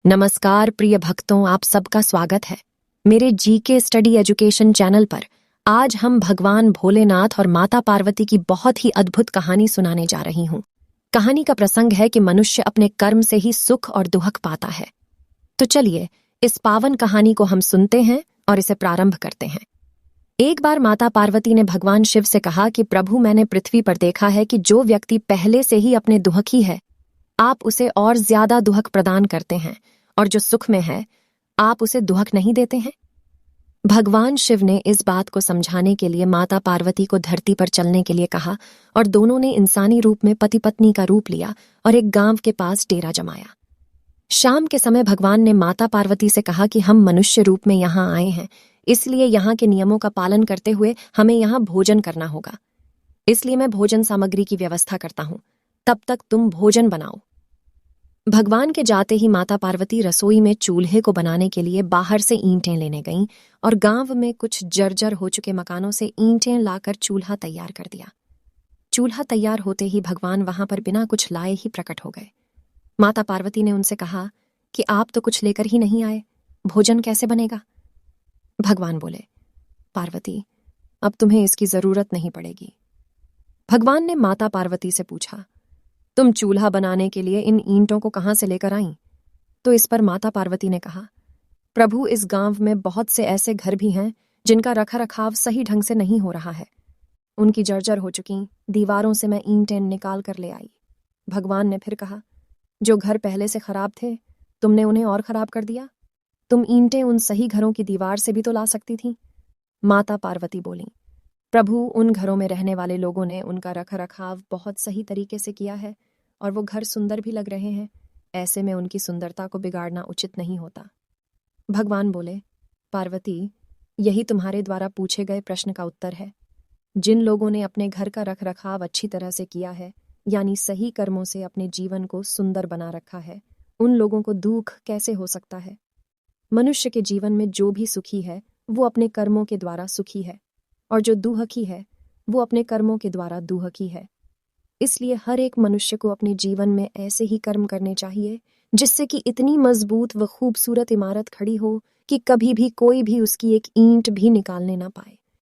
नमस्कार प्रिय भक्तों, आप सबका स्वागत है मेरे जीके स्टडी एजुकेशन चैनल पर। आज हम भगवान भोलेनाथ और माता पार्वती की बहुत ही अद्भुत कहानी सुनाने जा रही हूँ। कहानी का प्रसंग है कि मनुष्य अपने कर्म से ही सुख और दुख पाता है। तो चलिए इस पावन कहानी को हम सुनते हैं और इसे प्रारंभ करते हैं। एक बार माता पार्वती ने भगवान शिव से कहा कि प्रभु, मैंने पृथ्वी पर देखा है कि जो व्यक्ति पहले से ही अपने दुखी है, आप उसे और ज्यादा दुख प्रदान करते हैं, और जो सुख में है आप उसे दुख नहीं देते हैं। भगवान शिव ने इस बात को समझाने के लिए माता पार्वती को धरती पर चलने के लिए कहा और दोनों ने इंसानी रूप में पति पत्नी का रूप लिया और एक गांव के पास डेरा जमाया। शाम के समय भगवान ने माता पार्वती से कहा कि हम मनुष्य रूप में यहाँ आए हैं, इसलिए यहाँ के नियमों का पालन करते हुए हमें यहाँ भोजन करना होगा। इसलिए मैं भोजन सामग्री की व्यवस्था करता हूँ, तब तक तुम भोजन बनाओ। भगवान के जाते ही माता पार्वती रसोई में चूल्हे को बनाने के लिए बाहर से ईंटें लेने गईं और गांव में कुछ जर्जर हो चुके मकानों से ईंटें लाकर चूल्हा तैयार कर दिया। चूल्हा तैयार होते ही भगवान वहां पर बिना कुछ लाए ही प्रकट हो गए। माता पार्वती ने उनसे कहा कि आप तो कुछ लेकर ही नहीं आए, भोजन कैसे बनेगा? भगवान बोले, पार्वती, अब तुम्हें इसकी जरूरत नहीं पड़ेगी। भगवान ने माता पार्वती से पूछा, तुम चूल्हा बनाने के लिए इन ईंटों को कहां से लेकर आईं? तो इस पर माता पार्वती ने कहा, प्रभु, इस गांव में बहुत से ऐसे घर भी हैं जिनका रखरखाव सही ढंग से नहीं हो रहा है। उनकी जर्जर हो चुकी दीवारों से मैं ईंटें निकाल कर ले आई। भगवान ने फिर कहा, जो घर पहले से खराब थे तुमने उन्हें और खराब कर दिया। तुम ईंटें उन सही घरों की दीवार से भी तो ला सकती थी। माता पार्वती बोली, प्रभु, उन घरों में रहने वाले लोगों ने उनका रखरखाव बहुत सही तरीके से किया है और वो घर सुंदर भी लग रहे हैं। ऐसे में उनकी सुंदरता को बिगाड़ना उचित नहीं होता। भगवान बोले, पार्वती, यही तुम्हारे द्वारा पूछे गए प्रश्न का उत्तर है। जिन लोगों ने अपने घर का रखरखाव अच्छी तरह से किया है, यानी सही कर्मों से अपने जीवन को सुंदर बना रखा है, उन लोगों को दुख कैसे हो सकता है? मनुष्य के जीवन में जो भी सुखी है वो अपने कर्मों के द्वारा सुखी है, और जो दुखी है वो अपने कर्मों के द्वारा दुखी है। इसलिए हर एक मनुष्य को अपने जीवन में ऐसे ही कर्म करने चाहिए जिससे कि इतनी मजबूत व खूबसूरत इमारत खड़ी हो कि कभी भी कोई भी उसकी एक ईंट भी निकालने ना पाए।